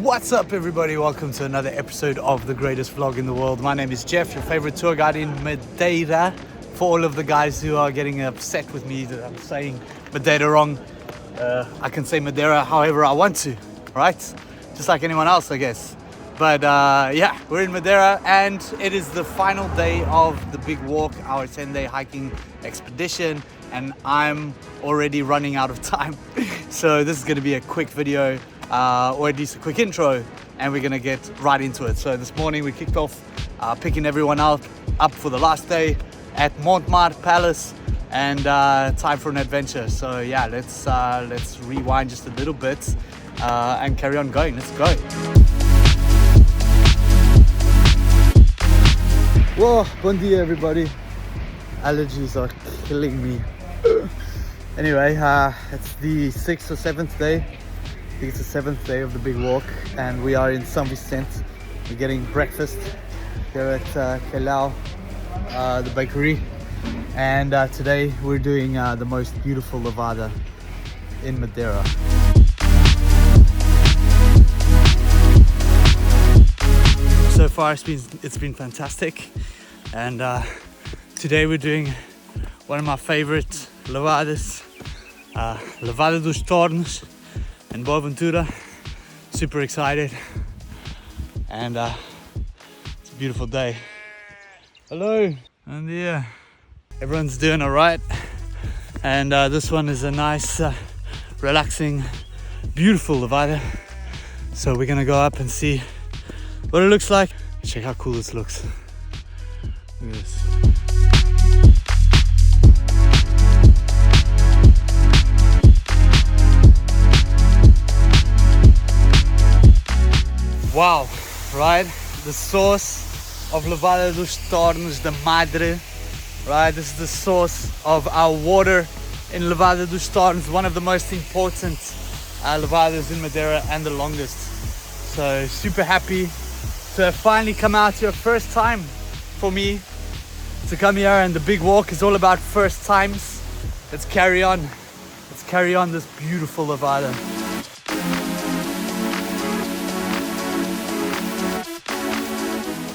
What's up everybody, welcome to another episode of the greatest vlog in the world. My name is Jeff, your favorite tour guide in Madeira. For all of the guys who are getting upset with me that I'm saying Madeira wrong, I can say Madeira however I want to, right? Just like anyone else, I guess. But yeah, we're in Madeira and it is the final day of the big walk, our 10-day hiking expedition, and I'm already running out of time. So this is going to be a quick video, or at least a quick intro, and we're going to get right into it. So this morning we kicked off picking everyone up for the last day at Montmartre Palace, and time for an adventure. So yeah, let's rewind just a little bit and carry on going. Let's go. Whoa, Buendia everybody. Allergies are killing me. Anyway, it's the 6th or 7th day. I think it's the 7th day of the big walk, and we are in São Vicente. We're getting breakfast here at Calao, the bakery, and today we're doing the most beautiful levada in Madeira. So far it's been fantastic, and today we're doing one of my favorite levadas, Levada dos Tornos in Buendia. Super excited, and it's a beautiful day. Hello, and yeah, everyone's doing all right, and this one is a nice, relaxing, beautiful levada. So we're gonna go up and see what it looks like. Check how cool this looks. Look at this. Wow, right? The source of Levada dos Tornos, the Madeira, right? This is the source of our water in Levada dos Tornos, one of the most important levadas in Madeira and the longest. So super happy to have finally come out here. First time for me to come here, and the big walk is all about first times. Let's carry on this beautiful levada.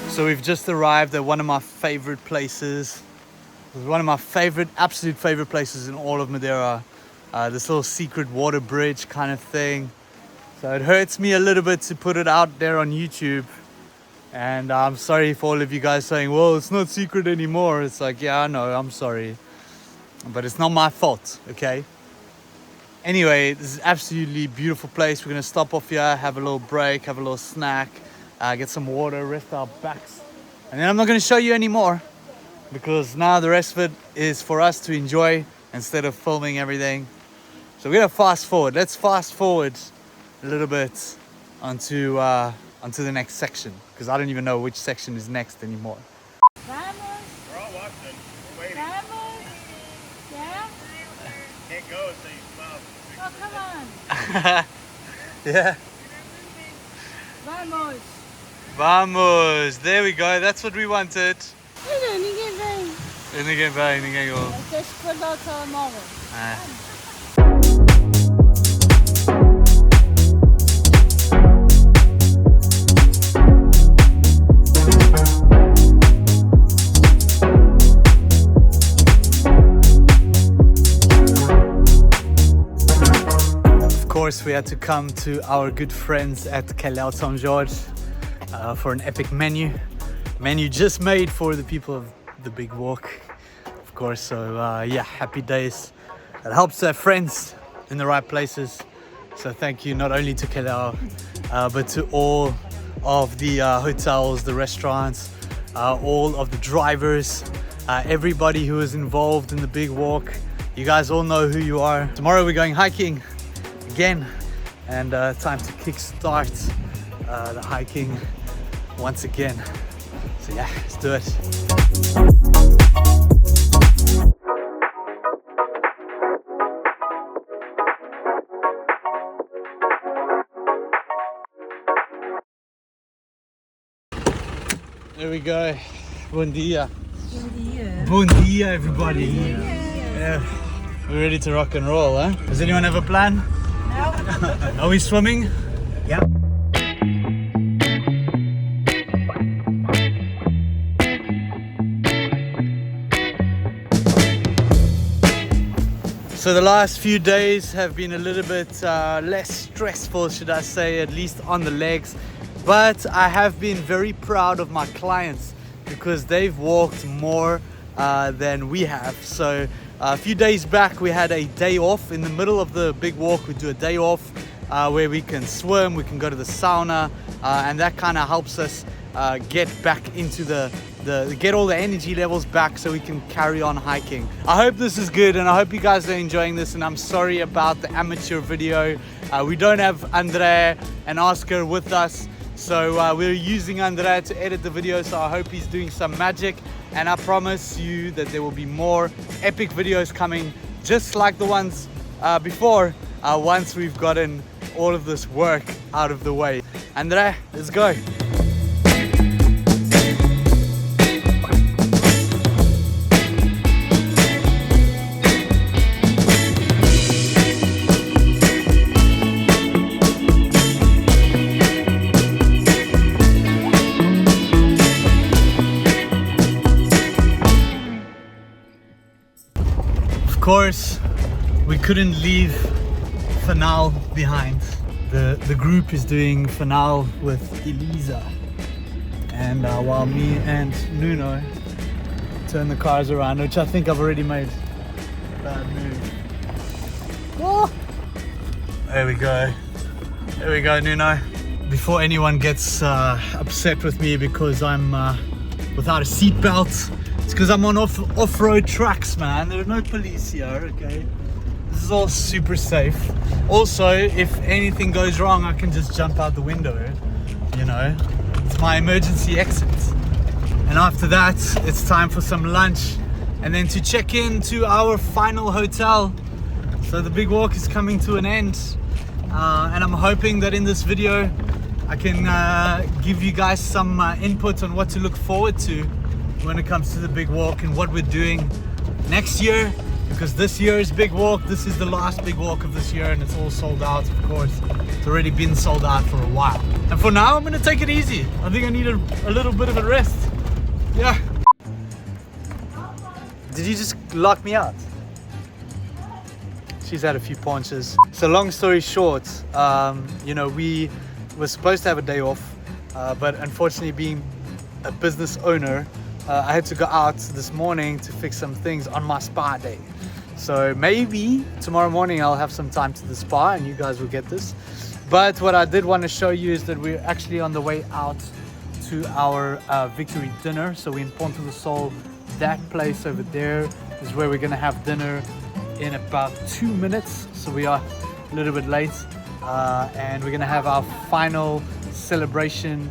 So we've just arrived at one of my favorite places. One of my absolute favorite places in all of Madeira. This little secret water bridge kind of thing. So it hurts me a little bit to put it out there on YouTube. And I'm sorry for all of you guys saying, well, it's not secret anymore. It's like, yeah, I know, I'm sorry. But it's not my fault, okay? Anyway, this is absolutely beautiful place. We're gonna stop off here, have a little break, have a little snack, get some water, rest our backs. And then I'm not gonna show you anymore, because now the rest of it is for us to enjoy instead of filming everything. So we're gonna fast forward. Let's fast forward a little bit onto the next section, because I don't even know which section is next anymore. Vamos. We're all watching. We're waiting. Vamos. Yeah? Can't go until you smile. Oh, come on. Yeah. Vamos. Vamos. There we go. That's what we wanted. Ninguém vem. Ninguém vai, ninguém go. Tens que guardar o telemóvel. Of course, we had to come to our good friends at Calao São Jorge for an epic menu just made for the people of the big walk, of course. So yeah, happy days. It helps to have friends in the right places. So thank you not only to Calao, but to all of the hotels, the restaurants, all of the drivers, everybody who is involved in the big walk. You guys all know who you are. Tomorrow we're going hiking again, and time to kickstart the hiking once again. So yeah, let's do it. There we go. Buendia. Buendia. Buendia, everybody. Yeah. We're ready to rock and roll, huh? Does anyone have a plan? No. Are we swimming? Yep. So the last few days have been a little bit less stressful, should I say, at least on the legs. But I have been very proud of my clients because they've walked more than we have. So a few days back we had a day off. In the middle of the big walk we do a day off where we can swim, we can go to the sauna, and that kind of helps us get back into get all the energy levels back so we can carry on hiking. I hope this is good and I hope you guys are enjoying this, and I'm sorry about the amateur video. We don't have Andre and Oscar with us, so we're using Andre to edit the video, so I hope he's doing some magic, and I promise you that there will be more epic videos coming just like the ones before once we've gotten all of this work out of the way. Andre, let's go. Of course, we couldn't leave Fanal behind. The group is doing Fanal with Elisa, and while me and Nuno turn the cars around, which I think I've already made a bad move. Oh. There we go. There we go, Nuno. Before anyone gets upset with me because I'm without a seatbelt, it's because I'm on off-road tracks, man. There's no police here, okay? This is all super safe. Also, if anything goes wrong, I can just jump out the window, you know? It's my emergency exit. And after that, it's time for some lunch and then to check in to our final hotel. So the big walk is coming to an end. And I'm hoping that in this video, I can give you guys some input on what to look forward to when it comes to the big walk and what we're doing next year, because this year is big walk. This is the last big walk of this year and it's all sold out, of course. It's already been sold out for a while. And for now, I'm gonna take it easy. I think I need a little bit of a rest. Yeah. Did you just lock me out? She's had a few punches. So long story short, you know, we were supposed to have a day off, but unfortunately being a business owner, I had to go out this morning to fix some things on my spa day. So maybe tomorrow morning I'll have some time to the spa and you guys will get this. But what I did want to show you is that we're actually on the way out to our victory dinner. So we're in Ponta do Sol. That place over there is where we're going to have dinner in about 2 minutes. So we are a little bit late. And we're going to have our final celebration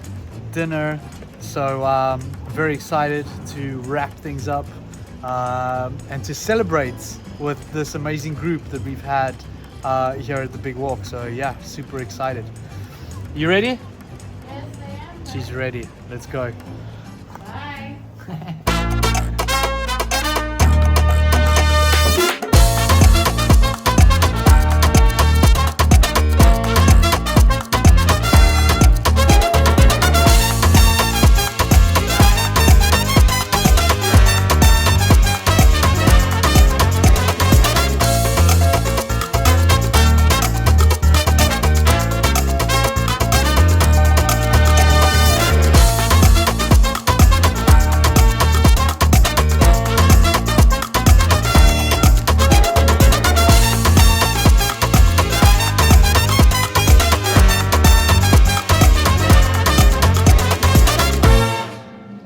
dinner. So very excited to wrap things up and to celebrate with this amazing group that we've had here at the big walk. So yeah, super excited. You ready? Yes, I am. She's ready. Let's go. Bye.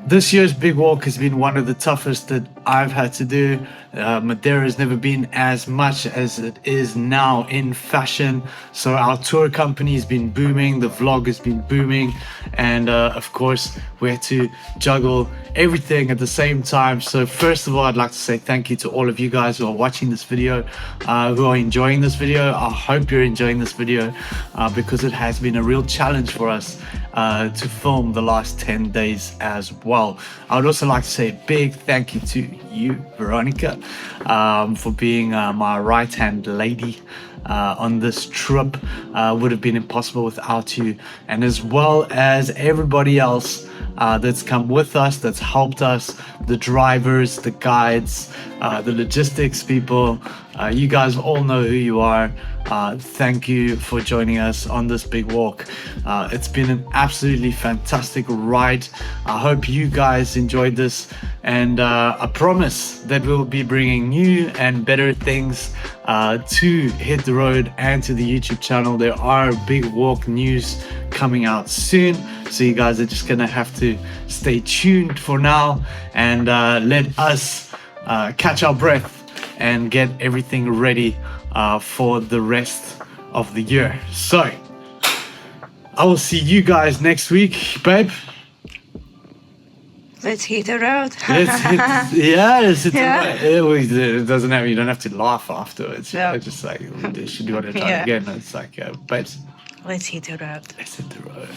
This year's big walk has been one of the toughest that I've had to do. Madeira has never been as much as it is now in fashion. So our tour company has been booming, the vlog has been booming, and of course we had to juggle everything at the same time. So first of all, I'd like to say thank you to all of you guys who are watching this video, who are enjoying this video. I hope you're enjoying this video because it has been a real challenge for us to film the last 10 days as well. I would also like to say a big thank you to you, Veronica, for being my right-hand lady on this trip. Would have been impossible without you, and as well as everybody else that's come with us, that's helped us, the drivers, the guides, the logistics people, You guys all know who you are. Thank you for joining us on this big walk. It's been an absolutely fantastic ride. I hope you guys enjoyed this, and I promise that we'll be bringing new and better things to Hit the Road and to the YouTube channel. There are big walk news coming out soon, so you guys are just gonna have to stay tuned for now and let us catch our breath and get everything ready for the rest of the year. So I will see you guys next week, babe. Let's hit the road. Let's hit, let's hit Yeah. it doesn't have, you don't have to laugh afterwards. No. It's just like, we should do it a time Yeah. again. It's like, babes, Let's hit the road. let's hit the road.